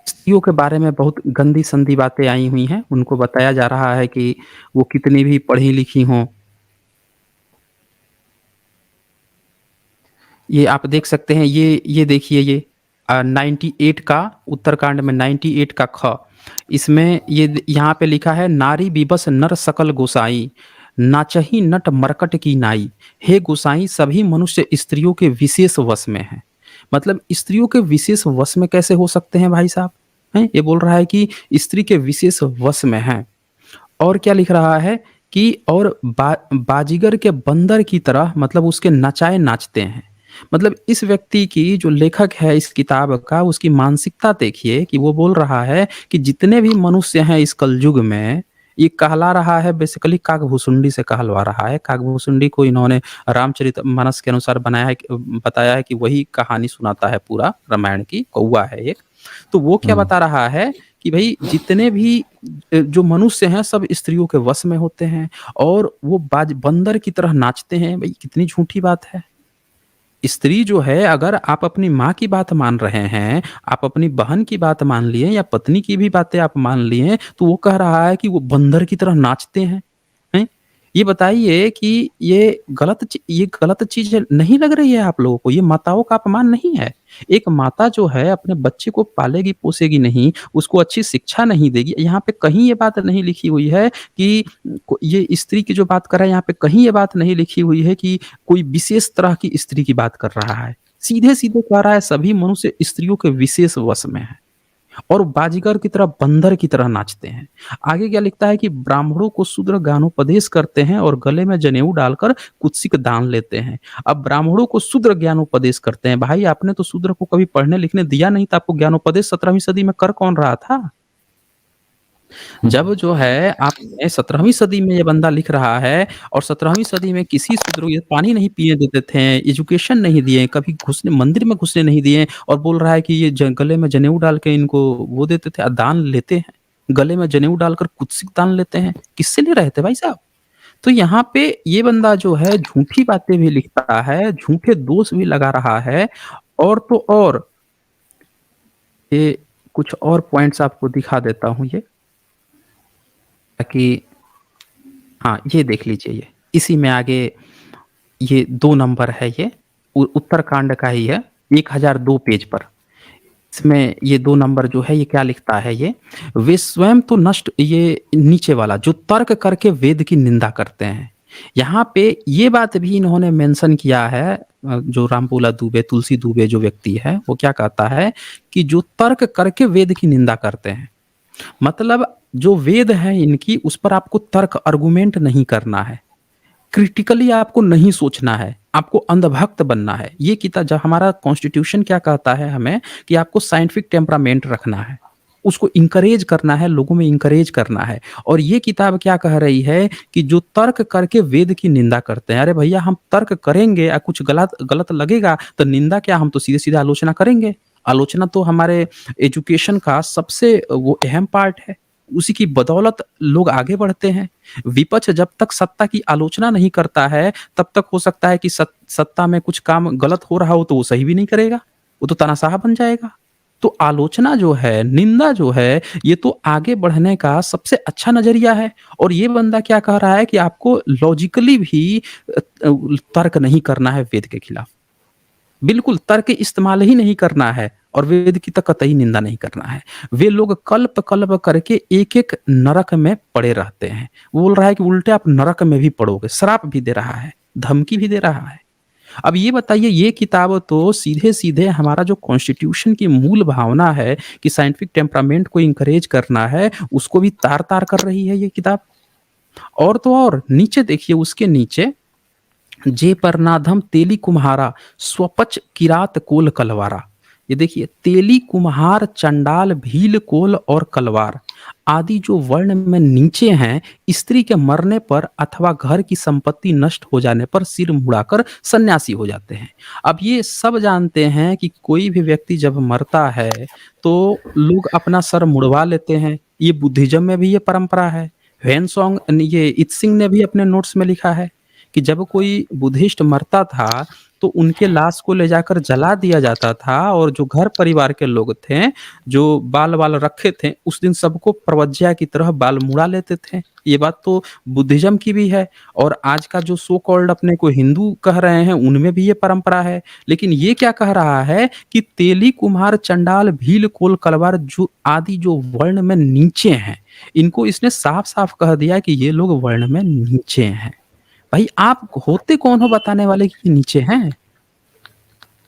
स्त्रियों के बारे में बहुत गंदी-संदी बातें आई हुई हैं। उनको बताया जा रहा है कि वो कितनी भी पढ़ी-लिखी हों। ये आप देख सकते हैं ये देखिए ये 98 का उत्तरकांड में 98 का ख इसमें ये यहाँ पे लिखा है नारी विवश नर सकल गोसाई नाचहि नट मरकट की नाई हे गोसाई सभी मनुष्य स्त्रियों के विशेष वश में हैं। मतलब स्त्रियों के विशेष वश में कैसे हो सकते हैं भाई साहब? हैं? ये बोल रहा है कि स्त्री के विशेष वश में हैं। और क्या लिख रहा है कि और बाजीगर के बंदर की तरह मतलब उसके नचाए नाचते हैं। मतलब इस व्यक्ति की जो लेखक है इस किताब का उसकी मानसिकता देखिए कि वो बोल रहा है कि जितने भी मनुष्य हैं इस कलयुग में ये कहला रहा है बेसिकली काकभूसुंडी से कहलवा रहा है। काकभूसुंडी को इन्होंने रामचरितमानस के अनुसार बनाया है बताया है कि वही कहानी सुनाता है पूरा रामायण की, कौवा है एक। तो वो क्या हुँ। बता रहा है कि भई जितने भी जो मनुष्य हैं सब स्त्रियों के वश में होते हैं और वो बंदर की तरह नाचते हैं। भई कितनी झूठी बात है। स्त्री जो है अगर आप अपनी माँ की बात मान रहे हैं, आप अपनी बहन की बात मान लिए या पत्नी की भी बातें आप मान लिए, तो वो कह रहा है कि वो बंदर की तरह नाचते हैं। हैं? ये बताइए कि ये गलत चीज़ नहीं लग रही है आप लोगों को? ये माताओं का अपमान नहीं है? एक माता जो है अपने बच्चे को पालेगी-पोसेगी नहीं, उसको अच्छी शिक्षा नहीं देगी, यहाँ पे कहीं ये बात नहीं लिखी हुई है कि को ये स्त्री की जो बात कर रहा है यहाँ पे कहीं ये बात नहीं लिखी हुई है कि कोई विशेष तरह की स्त्री की बात कर रहा है। सीधे-सीधे कह रहा है सभी मनुष्य स्त्रियों के विशेष वश में हैं। और बाजीगर की तरह बंदर की तरह नाचते हैं। आगे क्या लिखता है कि ब्राह्मणों को शूद्र ज्ञानोपदेश करते हैं और गले में जनेऊ डालकर कुत्सित दान लेते हैं। अब ब्राह्मणों को शूद्र ज्ञानोपदेश करते हैं। भाई आपने तो शूद्र को कभी पढ़ने लिखने दिया नहीं था, आपको ज्ञानोपदेश 17वीं सदी में कर कौन रहा था? हुँ, जब जो है आपने 17वीं सदी में ये बंदा लिख रहा है और 17वीं सदी में किसी शूद्र को ये पानी नहीं पीने देते थे, एजुकेशन नहीं दिए, कभी घुसने मंदिर में घुसने नहीं दिए और बोल रहा है कि ये ज गले में जनेऊ डाल के इनको वो देते थे, दान लेते हैं। गले में जनेऊ डालकर कुत्सित दान लेते हैं। किससे ले रहे थे भाई साहब? तो यहाँ पे ये बंदा जो है झूठी बातें भी लिखता है, झूठे दोष भी लगा रहा है और तो और ये कुछ और पॉइंट्स आपको दिखा देता हूँ ये, ताकि हाँ, ये देख लीजिए ये। इसी में आगे ये 2 नंबर है ये, उत्तरकांड का ही है, 1002 पेज पर। इसमें ये 2 नंबर जो है ये क्या लिखता है ये, वे स्वयं तो नष्ट ये नीचे वाला जो तर्क करके वेद की निंदा करते हैं। यहाँ पे ये बात भी इन्होंने मेंशन किया है जो रामपूला दुबे, तुलसी दुबे जो व्यक्ति है, वो क्या कहता है कि जो तर्क करके वेद की निंदा करते हैं। मतलब जो वेद है इनकी उस पर आपको तर्क आर्गुमेंट नहीं करना है। क्रिटिकली आपको नहीं सोचना है, आपको अंधभक्त बनना है। ये किताब जब हमारा कॉन्स्टिट्यूशन क्या कहता है हमें कि आपको साइंटिफिक टेम्परामेंट रखना है, उसको एनकरेज करना है, लोगों में एनकरेज करना है। और ये किताब क्या कह रही है कि जो तर्क करके वेद की निंदा करते हैं, अरे भैया हम तर्क करेंगे कुछ गलत गलत लगेगा तो निंदा क्या, हम तो सीधे-सीधे आलोचना करेंगे। आलोचना तो हमारे एजुकेशन का सबसे वो अहम पार्ट है। उसी की बदौलत लोग आगे बढ़ते हैं। विपक्ष जब तक सत्ता की आलोचना नहीं करता है, तब तक हो सकता है कि सत्ता में कुछ काम गलत हो रहा हो तो वो सही भी नहीं करेगा, वो तो तानाशाह बन जाएगा। तो आलोचना जो है, निंदा जो है, ये तो आगे बढ़ने का सबसे अच्छा नज़रिया है और ये बंदा क्या कह रहा है कि आपको लॉजिकली भी तर्क नहीं करना है वेद के खिलाफ। बिल्कुल तर्क इस्तेमाल ही नहीं करना है और वेद की तो कतई निंदा नहीं करना है। वे लोग कल्प-कल्प करके एक-एक नरक में पड़े रहते हैं। वो बोल रहा है कि उल्टे आप नरक में भी पड़ोगे, श्राप भी दे रहा है, धमकी भी दे रहा है। अब ये बताइए ये किताब तो सीधे-सीधे हमारा जो कॉन्स्टिट्यूशन की मूल भावना है कि साइंटिफिक टेम्परामेंट को एनकरेज करना है, उसको भी तार-तार कर रही है ये किताब। और तो और नीचे देखिए उसके नीचे जे परनाधम तेली कुम्हारा स्वपच किरात कोल कलवारा। ये देखिए तेली कुम्हार चंडाल भील कोल और कलवार आदि जो वर्ण में नीचे हैं, स्त्री के मरने पर अथवा घर की संपत्ति नष्ट हो जाने पर सिर मुड़ाकर सन्यासी हो जाते हैं। अब ये सब जानते हैं कि कोई भी व्यक्ति जब मरता है तो लोग अपना सर मुड़वा लेते हैं। ये बुद्धिज्म में भी ये परंपरा है। ह्वेनसांग ये इत्सिंग ने भी अपने नोट्स में लिखा है कि जब कोई बुद्धिस्ट मरता था, तो उनके लाश को ले जाकर जला दिया जाता था और जो घर परिवार के लोग थे, जो बाल-वाल रखे थे, उस दिन सबको प्रवज्या की तरह बाल मुड़ा लेते थे। ये बात तो बुद्धिज़्म की भी है और आज का जो सो कॉल्ड अपने को हिंदू कह रहे हैं, उनमें भी ये परंपरा है। लेकिन ये क्या कह रहा है कि तेली, कुम्हार, चंडाल, भील, कोल, कलवार जो आदि जो वर्ण में नीचे हैं, इनको इसने साफ-साफ कह दिया कि ये लोग वर्ण में नीचे हैं। भाई आप होते कौन हो बताने वाले कि ये नीचे हैं?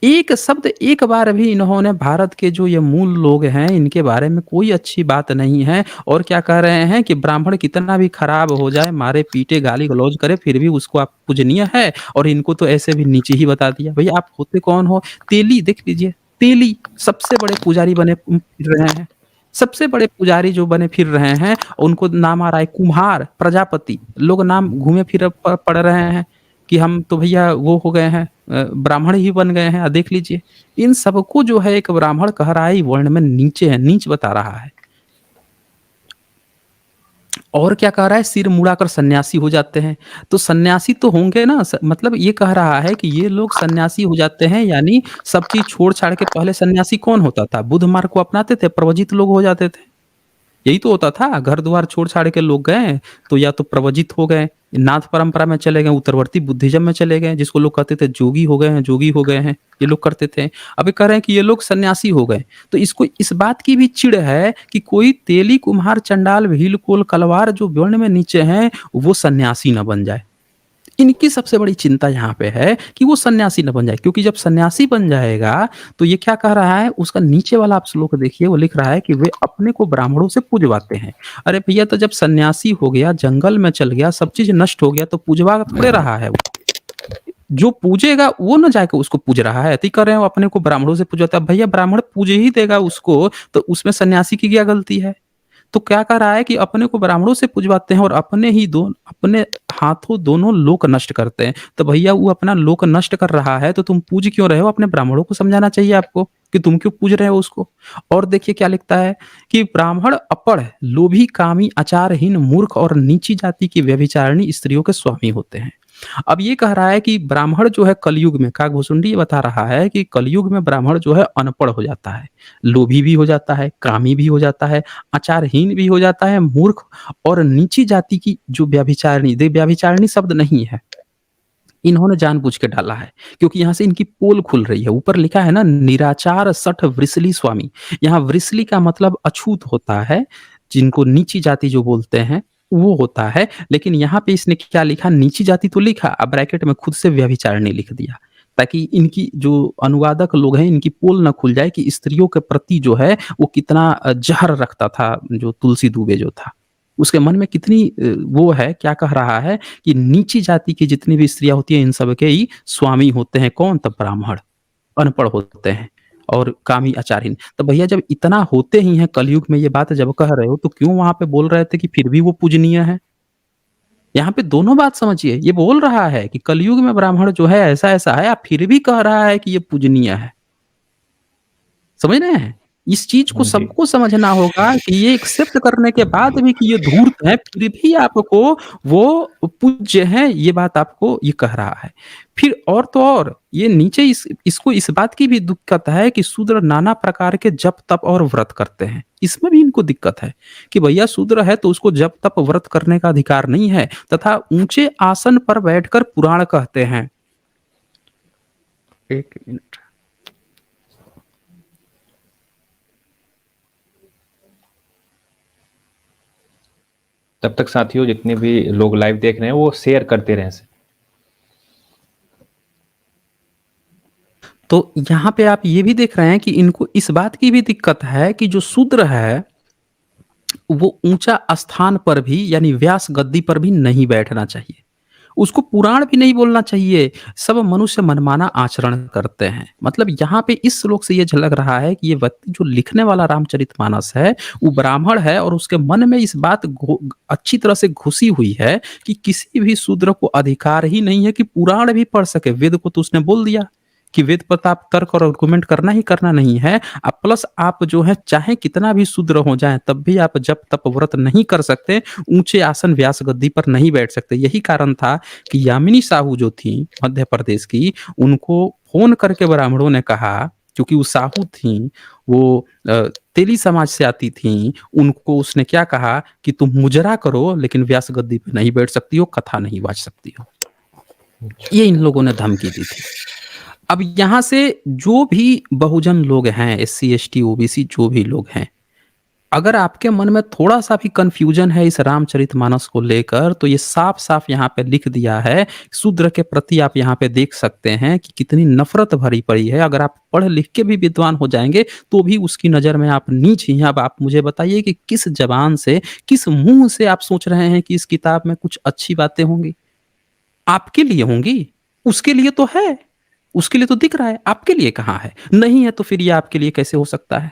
एक शब्द एक बार भी इन्होंने भारत के जो ये मूल लोग हैं, इनके बारे में कोई अच्छी बात नहीं है और क्या कह रहे हैं कि ब्राह्मण कितना भी खराब हो जाए, मारे-पीटे, गाली-गलौज करे, फिर भी उसको आप पूजनीय है और इनको तो ऐसे भी नीचे ही बता दिया। भैया आप होते कौन हो? तेली देख लीजिए, तेली सबसे बड़े पुजारी बने फिर रहे हैं। सबसे बड़े पुजारी जो बने फिर रहे हैं, उनको नाम आ रहा है कुम्हार, प्रजापति, लोग नाम घूमे फिरे पड़ रहे हैं कि हम तो भैया वो हो गए हैं ब्राह्मण ही बन गए हैं। देख लीजिए, इन सबको जो है एक ब्राह्मण कह रहा है ये वर्ण में नीचे है, नीच बता रहा है। और क्या कह रहा है सिर मुड़ाकर सन्यासी हो जाते हैं। तो सन्यासी तो होंगे ना मतलब ये कह रहा है कि ये लोग सन्यासी हो जाते हैं यानी सब चीज़ छोड़-छाड़ के पहले सन्यासी कौन होता था? बुद्ध मार्ग को अपनाते थे, प्रवजित लोग हो जाते थे। यही तो होता था, घर-द्वार छोड़-छाड़ के लोग गए, तो या तो प्रवजित हो गए, नाथ परंपरा में चले गए, उत्तरवर्ती बुद्धिज़्म में चले गए, जिसको लोग कहते थे जोगी हो गए हैं, जोगी हो गए हैं, ये लोग करते थे। अब ये कह रहे हैं कि ये लोग सन्यासी हो गए, तो इसको इस बात की भी चिढ़ है कि कोई तेली, कुम्हार, चंडाल, भील, कोल, कलवार जो वर्ण में नीचे हैं, वो सन्यासी ना बन जाए। इनकी सबसे बड़ी चिंता यहाँ पे है कि वो सन्यासी ना बन जाए, क्योंकि जब सन्यासी बन जाएगा तो ये क्या कह रहा है, उसका नीचे वाला आप श्लोक देखिए, वो लिख रहा है कि वे अपने को ब्राह्मणों से पूजवाते हैं। अरे भैया, तो जब सन्यासी हो गया, जंगल में चल गया, सब चीज नष्ट हो गया, तो पूजवा थोड़े रहा है वो। जो पूजेगा वो ना जाके उसको पूज रहा है, तो ये कह रहे हैं वो अपने को ब्राह्मणों से पूजवाता है। भैया, ब्राह्मण पूज ही देगा उसको, तो उसमें सन्यासी की क्या गलती है? तो क्या कह रहा है कि अपने को ब्राह्मणों से पूजवाते हैं और अपने हाथों दोनों लोक नष्ट करते हैं। तो भैया, वो अपना लोक नष्ट कर रहा है, तो तुम पूज क्यों रहे हो? अपने ब्राह्मणों को समझाना चाहिए आपको कि तुम क्यों पूज रहे हो उसको। और देखिए क्या लिखता है कि ब्राह्मण अपढ़, लोभी, कामी, आचारहीन, मूर्ख और नीची जाति की व्यभिचारिणी स्त्रियों के स्वामी होते हैं। अब ये कह रहा है कि ब्राह्मण जो है कलयुग में, काकभूषुंडी ये बता रहा है कि कलयुग में ब्राह्मण जो है अनपढ़ हो जाता है, लोभी भी हो जाता है, कामी भी हो जाता है, आचारहीन भी हो जाता है, मूर्ख और नीची जाति की जो व्यभिचारिणी, व्यभिचारिणी शब्द नहीं है, इन्होंने जानबूझ के डाला है, क्योंकि यहाँ से इनकी पोल खुल रही है। ऊपर लिखा है ना, निराचार सठ वृषली स्वामी। यहाँ वृषली का मतलब अछूत होता है, जिनको नीची जाति जो बोलते हैं वो होता है। लेकिन यहाँ पे इसने क्या लिखा, नीची जाति तो लिखा, अब ब्रैकेट में खुद से व्यभिचारिणी लिख दिया, ताकि इनकी जो अनुवादक लोग हैं, इनकी पोल ना खुल जाए कि स्त्रियों के प्रति जो है वो कितना जहर रखता था, जो तुलसी दुबे जो था उसके मन में कितनी वो है, क्या कह रहा है कि नीची जाति की जितनी भी स्त्रियाँ होती हैं, इन सब के ही स्वामी होते हैं कौन? तब ब्राह्मण, अनपढ़ होते हैं और कामी, आचारहीन। तो भैया, जब इतना होते ही हैं कलयुग में, ये बात जब कह रहे हो, तो क्यों वहाँ पे बोल रहे थे कि फिर भी वो पूजनीय है? यहाँ पे दोनों बात समझिए, ये बोल रहा है कि कलयुग में ब्राह्मण जो है ऐसा-ऐसा है, आप फिर भी कह रहा है कि ये पूजनीय है। समझ रहे हैं? इस चीज़ को जी। सबको समझना होगा कि ये एक्सेप्ट करने के बाद भी कि ये धूर्त हैं, फिर भी आपको वो पूज्य हैं, ये बात आपको ये कह रहा है। फिर और तो और, ये नीचे इसको इस बात की भी दिक्कत है कि शूद्र नाना प्रकार के जप, तप और व्रत करते हैं। इसमें भी इनको दिक्कत है कि भैया, शूद्र है तो उसको जप, तप, व्रत करने का अधिकार नहीं है, तथा ऊँचे आसन पर बैठकर पुराण कहते हैं। 1 मिनट। तब तक साथियों, जितने भी लोग लाइव देख रहे हैं वो शेयर करते रहें इसे। तो यहाँ पे आप ये भी देख रहे हैं कि इनको इस बात की भी दिक्कत है कि जो शूद्र है, वो ऊँचा स्थान पर भी, यानी व्यास गद्दी पर भी नहीं बैठना चाहिए। उसको पुराण भी नहीं बोलना चाहिए। सब मनुष्य मनमाना आचरण करते हैं। मतलब यहाँ पे इस श्लोक से ये झलक रहा है कि ये व्यक्ति जो लिखने वाला रामचरितमानस है, वो ब्राह्मण है और उसके मन में इस बात अच्छी तरह से घुसी हुई है कि किसी भी शूद्र को अधिकार ही नहीं है कि पुराण भी पढ़ सके। वेद को तो उसने बोल दिया कि वेद पर तो आप तर्क और आर्गुमेंट करना ही करना नहीं है। प्लस आप जो है चाहे कितना भी शूद्र हो जाएँ, तब भी आप जप, तप, व्रत नहीं कर सकते, ऊँचे आसन व्यास गद्दी पर नहीं बैठ सकते। यही कारण था कि यामिनी साहू जो थी मध्य प्रदेश की, उनको फ़ोन करके ब्राह्मणों ने कहा, क्योंकि वो साहू थीं, वो तेली समाज से आती थीं, उनको उसने क्या कहा कि तुम मुजरा करो, लेकिन व्यास गद्दी पे नहीं बैठ सकती हो, कथा नहीं वाच सकती हो। ये इन लोगों ने धमकी दी थी। अब यहाँ से जो भी बहुजन लोग हैं, एससी, एसटी, ओबीसी जो भी लोग हैं, अगर आपके मन में थोड़ा-सा भी कन्फ्यूजन है इस रामचरितमानस को लेकर, तो ये साफ-साफ यहाँ पे लिख दिया है। शूद्र के प्रति आप यहाँ पे देख सकते हैं कि कितनी नफ़रत भरी पड़ी है। अगर आप पढ़-लिख के भी विद्वान हो जाएँगे, तो भी उसकी नज़र में आप नीच ही हैं। अब आप मुझे बताइए कि किस ज़बान से, किस मुँह से आप सोच रहे हैं कि इस किताब में कुछ अच्छी बातें होंगी? आपके लिए होंगी, उसके लिए तो है, उसके लिए तो दिख रहा है, आपके लिए कहाँ है? नहीं है तो फिर ये आपके लिए कैसे हो सकता है?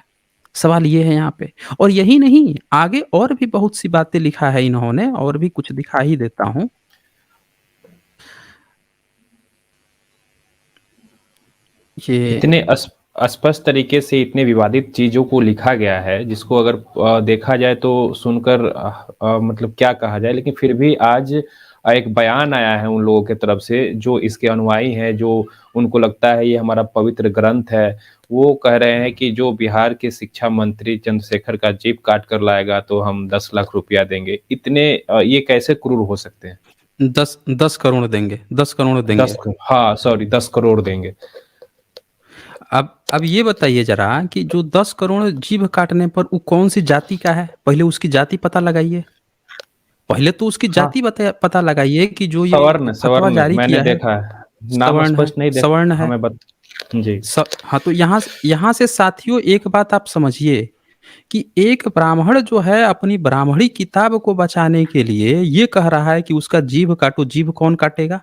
सवाल ये है यहाँ पे। और यही नहीं, आगे और भी बहुत सी बातें लिखा है इन्होंने, और भी कुछ दिखा ही देता हूँ। ये इतने स्पष्ट तरीके से इतने विवादित चीज़ों को लिखा गया है, जिसको अगर देखा जाए तो सुनकर मतलब क्या कहा जाए, लेकिन फिर भी आज एक बयान आया है उन लोगों की तरफ से जो इसके अनुयायी हैं, जो उनको लगता है ये हमारा पवित्र ग्रंथ है, वो कह रहे हैं कि जो बिहार के शिक्षा मंत्री चंद्रशेखर का जेब काट कर लाएगा तो हम 10 लाख रुपया देंगे। इतने ये कैसे क्रूर हो सकते हैं? 10 करोड़ देंगे, 10 करोड़ 10 देंगे। हाँ, सॉरी 10 करोड़ देंगे। अब ये बताइए ज़रा कि जो 10 करोड़ जीभ काटने पर वो कौन-सी जाति का है? पहले उसकी जाति पता लगाइए। पहले तो उसकी हाँ, जाति पता लगाइए कि जो ये सवर्ण फतवा सवर्ण जारी मैंने किया है, देखा है। नाम सवर्ण है, स्पष्ट नहीं देख सवर्ण है। हमें बत जी। हाँ, तो यहाँ से साथियों एक बात आप समझिए कि एक ब्राह्मण जो है अपनी ब्राह्मणी किताब को बचाने के लिए ये कह रहा है कि उसका जीभ काटो, जीभ कौन काटेगा?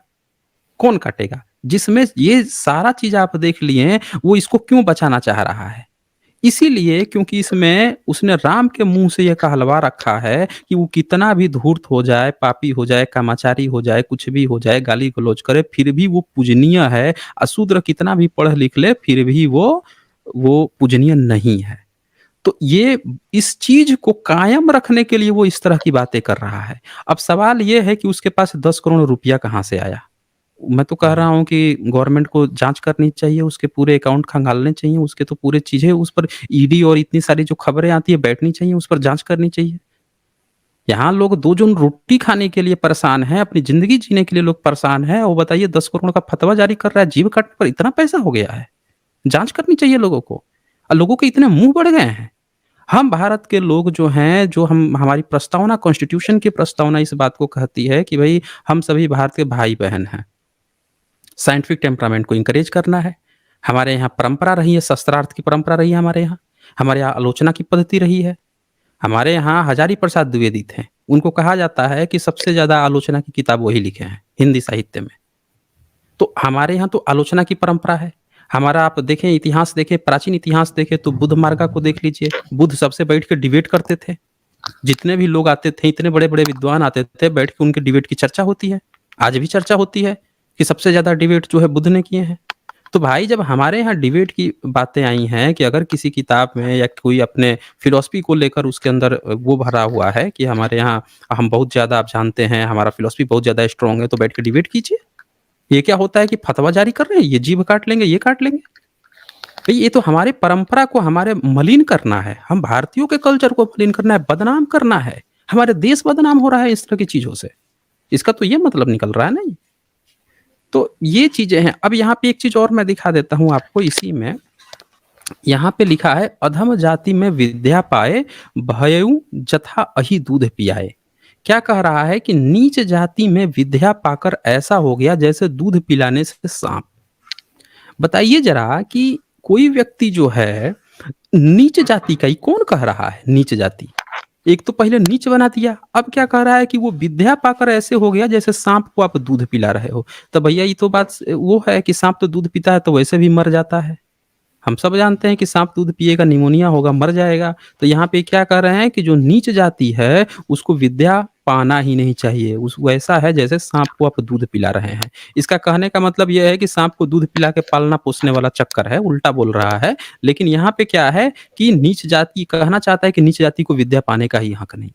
कौन काटेगा? जिसमें ये सारा चीज़ आप देख लिए हैं, वो इसको क्यों बचाना चाह रहा है? इसीलिए क्योंकि इसमें उसने राम के मुँह से ये कहलवा रखा है कि वो कितना भी धूर्त हो जाए, पापी हो जाए, कामाचारी हो जाए, कुछ भी हो जाए, गाली-गलौज करे, फिर भी वो पूजनीय है। अशूद्र कितना भी पढ़ लिख ले, फिर भी वो पूजनीय नहीं है। तो ये इस चीज़ को कायम रखने के लिए वो इस तरह की बातें कर रहा है। अब सवाल ये है कि उसके पास 10 करोड़ रुपया कहाँ से आया? मैं तो कह रहा हुँ। हूँ कि गवर्नमेंट को जाँच करनी चाहिए, उसके पूरे अकाउंट खंगालने चाहिए, उसके तो पूरे चीज़ें उस पर ईडी और इतनी सारी जो खबरें आती है बैठनी चाहिए, उस पर जाँच करनी चाहिए। यहाँ लोग 2 जून रोटी खाने के लिए परेशान हैं, अपनी ज़िंदगी जीने के लिए लोग परेशान हैं और बताइए 10 करोड़ का फतवा जारी कर रहा है, जीभ काटने पर इतना पैसा हो गया है। जाँच करनी चाहिए लोगों को। लोगों के इतने मुँह बढ़ गए हैं। हम भारत के लोग जो हैं, जो हम हमारी प्रस्तावना कॉन्स्टिट्यूशन की प्रस्तावना इस बात को कहती है कि भई हम सभी भारत के भाई-बहन हैं। साइंटिफिक टेम्परामेंट को एनकरेज करना है। हमारे यहाँ परंपरा रही है, शस्त्रार्थ की परंपरा रही है हमारे यहाँ। हमारे यहाँ आलोचना की पद्धति रही है। हमारे यहाँ हजारी प्रसाद द्विवेदी थे। उनको कहा जाता है कि सबसे ज़्यादा आलोचना की किताब वही लिखे हैं, हिंदी साहित्य में। तो हमारे यहाँ तो आलोचना की परंपरा है। हमारा आप देखें इतिहास देखें, प्राचीन इतिहास देखें तो बुद्ध मार्गा को देख लीजिए। बुद्ध सबसे बैठ के डिबेट करते थे। जितने भी लोग आते थे, इतने बड़े-बड़े विद्वान आते थे, बैठ के उनके डिबेट की चर्चा होती है। आज भी चर्चा होती है कि सबसे ज़्यादा डिबेट जो है बुद्ध ने किए हैं। तो भाई जब हमारे यहाँ डिबेट की बातें आई हैं कि अगर किसी किताब में या कोई अपने फिलॉसफी को लेकर उसके अंदर वो भरा हुआ है कि हमारे यहाँ हम बहुत ज़्यादा आप जानते हैं, हमारा फिलॉसफी बहुत ज़्यादा स्ट्रॉन्ग है, तो बैठ के डिबेट कीजिए। ये क्या होता है कि फतवा जारी कर रहे हैं, ये जीभ काट लेंगे, ये काट लेंगे। भई ये तो हमारे परंपरा को हमारे मलिन करना है। हम भारतीयों के कल्चर को मलिन करना है, बदनाम करना है। हमारे देश बदनाम हो रहा है इस तरह की चीज़ों से। इसका तो ये मतलब निकल रहा है ना ये। तो ये चीज़ें हैं। अब यहाँ पे एक चीज़ और मैं दिखा देता हूँ आपको इसी में। यहाँ पे लिखा है अधम जाति में विद्या पाए, भयउ जथा अहि दूध पियाए। क्या कह रहा है कि नीच जाति में विद्या पाकर ऐसा हो गया जैसे दूध पिलाने से साँप। बताइए ज़रा कि कोई व्यक्ति जो है नीच जाति का ही कौन कह रहा है नीच जाति? एक तो पहले नीच बना दिया, अब क्या कह रहा है कि वो विद्या पाकर ऐसे हो गया जैसे साँप को आप दूध पिला रहे हो। तो भैया ये तो बात वो है कि साँप तो दूध पीता है तो वैसे भी मर जाता है। हम सब जानते हैं कि साँप दूध पिएगा, निमोनिया होगा, मर जाएगा। तो यहाँ पे क्या कह रहे हैं कि जो नीच जाति है, उसको विद्या पाना ही नहीं चाहिए। उस वैसा है जैसे साँप को आप दूध पिला रहे हैं। इसका कहने का मतलब ये है कि साँप को दूध पिला के पालना-पोसने वाला चक्कर है, उल्टा बोल रहा है। लेकिन यहाँ पे क्या है कि नीच जाति कहना चाहता है कि नीच जाति को विद्या पाने का ही हक नहीं।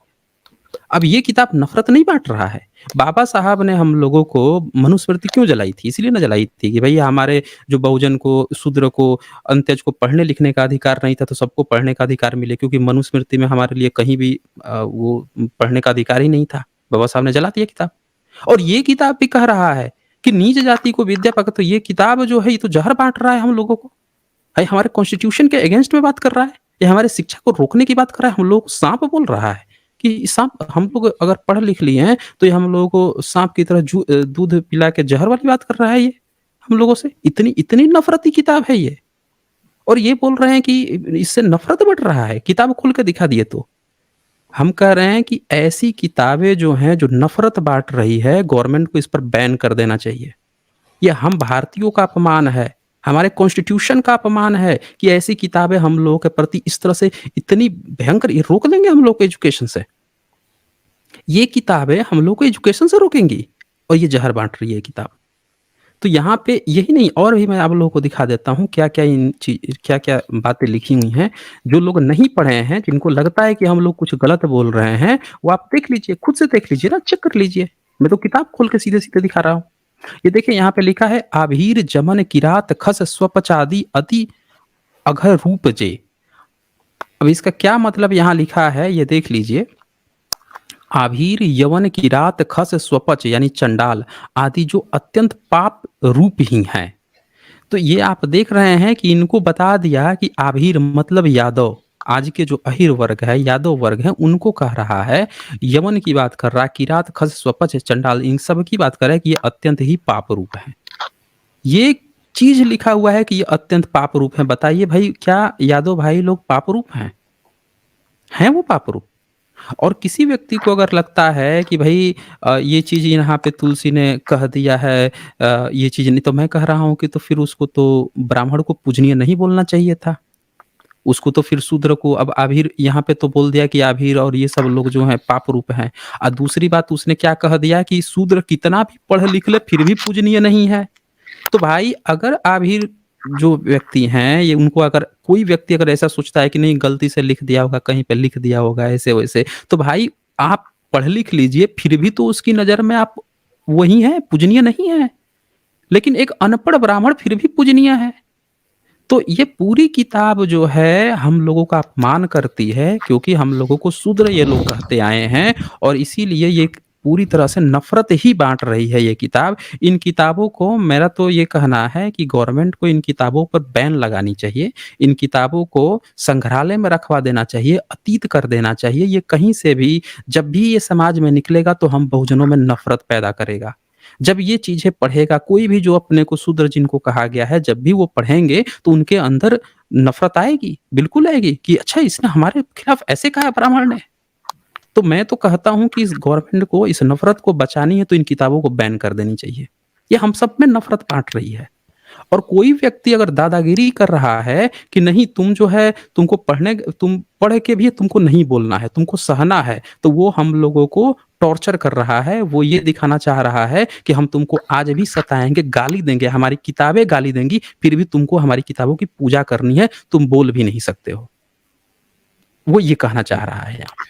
अब ये किताब नफ़रत नहीं बाँट रहा है। बाबा साहब ने हम लोगों को मनुस्मृति क्यों जलाई थी? इसलिए ना जलाई थी कि भई हमारे जो बहुजन को, शूद्र को, अंत्यज को पढ़ने-लिखने का अधिकार नहीं था, तो सबको पढ़ने का अधिकार मिले क्योंकि मनुस्मृति में हमारे लिए कहीं भी वो पढ़ने का अधिकार ही नहीं था। बाबा साहब ने जला दिया किताब। और ये किताब भी कह रहा है कि नीच जाति को विद्या पाकर तो ये किताब जो है, ये तो ज़हर बाँट रहा है हम लोगों को। भाई हमारे कॉन्स्टिट्यूशन के अगेंस्ट में बात कर रहा है। ये हमारे शिक्षा को रोकने की बात कर रहा है। हम लोग को साँप बोल रहा है कि साँप हम लोग अगर पढ़ लिख लिए हैं, तो ये हम लोगों को साँप की तरह दूध पिला के ज़हर वाली बात कर रहा है ये, हम लोगों से। इतनी इतनी नफ़रती किताब है ये। और ये बोल रहे हैं कि इससे नफ़रत बढ़ रहा है, किताब खोल के दिखा दिए तो। हम कह रहे हैं कि ऐसी किताबें जो हैं, जो नफ़रत बाँट रही है, गवर्नमेंट को इस पर बैन कर देना चाहिए। ये हम भारतीयों का अपमान है, हमारे कॉन्स्टिट्यूशन का अपमान है कि ऐसी किताबें हम लोगों के प्रति इस तरह से इतनी भयंकर ये रोक देंगे हम लोग को एजुकेशन से। ये किताबें हम लोग को एजुकेशन से रोकेंगी और ये ज़हर बाँट रही है ये किताब। तो यहाँ पे यही नहीं और भी मैं आप लोगों को दिखा देता हूँ क्या-क्या बातें लिखी हुई हैं। जो लोग नहीं पढ़े हैं, जिनको लगता है कि हम लोग कुछ गलत बोल रहे हैं, वो आप देख लीजिए, खुद से देख लीजिए ना, चेक कर लीजिए। मैं तो किताब खोल के सीधे-सीधे दिखा रहा हूँ। ये देखिए यहाँ पे लिखा है आभीर जमन किरात खस स्वपचादि अति अघर रूप जे। अब इसका क्या मतलब यहाँ लिखा है ये देख लीजिए। आभीर यवन की रात खस स्वपच यानी चंडाल आदि जो अत्यंत पाप रूप ही हैं। तो ये आप देख रहे हैं कि इनको बता दिया कि आभीर मतलब यादव, आज के जो अहिर वर्ग है, यादव वर्ग है, उनको कह रहा है। यमन की बात कर रहा है, किरात खस स्वपच चंडाल, इन सब की बात कर रहा है कि ये अत्यंत ही पाप रूप है। ये चीज लिखा हुआ है कि ये अत्यंत पाप रूप है। बताइए भाई, क्या यादव भाई लोग पाप रूप हैं वो पाप रूप? और किसी व्यक्ति को अगर लगता है कि भाई ये चीज़ यहाँ पे तुलसी ने कह दिया है, ये चीज़ नहीं, तो मैं कह रहा हूँ कि तो फिर उसको तो ब्राह्मण को पूजनीय नहीं बोलना चाहिए था। उसको तो फिर शूद्र को, अब आभीर यहाँ पे तो बोल दिया कि आभीर और ये सब लोग जो हैं पाप रूप हैं। और दूसरी बात उसने क्या कह दिया कि शूद्र कितना भी पढ़ लिख ले फिर भी पूजनीय नहीं है। तो भाई अगर आभीर जो व्यक्ति हैं, ये उनको अगर कोई व्यक्ति अगर ऐसा सोचता है कि नहीं गलती से लिख दिया होगा, कहीं पे लिख दिया होगा ऐसे वैसे, तो भाई आप पढ़ लिख लीजिए, फिर भी तो उसकी नज़र में आप वही हैं, पूजनीय नहीं है। लेकिन एक अनपढ़ ब्राह्मण फिर भी पूजनीय है। तो ये पूरी किताब जो है हम लोगों का अपमान करती है, क्योंकि हम लोगों को शूद्र ये लोग कहते आए हैं, और इसीलिए ये पूरी तरह से नफरत ही बांट रही है ये किताब। इन किताबों को, मेरा तो ये कहना है कि गवर्नमेंट को इन किताबों पर बैन लगानी चाहिए। इन किताबों को संग्रहालय में रखवा देना चाहिए, अतीत कर देना चाहिए। ये कहीं से भी जब भी ये समाज में निकलेगा तो हम बहुजनों में नफरत पैदा करेगा। जब ये चीज़ें पढ़ेगा कोई भी जो अपने को शूद्र जिनको कहा गया है, जब भी वो पढ़ेंगे तो उनके अंदर नफ़रत आएगी, बिल्कुल आएगी कि अच्छा इसने हमारे खिलाफ ऐसे कहा ब्राह्मण ने। तो मैं तो कहता हूँ कि इस गवर्नमेंट को इस नफ़रत को बचानी है तो इन किताबों को बैन कर देनी चाहिए। ये हम सब में नफ़रत बाँट रही है। और कोई व्यक्ति अगर दादागिरी कर रहा है कि नहीं तुम जो है तुमको पढ़ने, तुम पढ़ के भी तुमको नहीं बोलना है, तुमको सहना है, तो वो हम लोगों को टॉर्चर कर रहा है। वो ये दिखाना चाह रहा है कि हम तुमको आज भी सताएँगे, गाली देंगे, हमारी किताबें गाली देंगी, फिर भी तुमको हमारी किताबों की पूजा करनी है, तुम बोल भी नहीं सकते हो। वो ये कहना चाह रहा है यहाँ।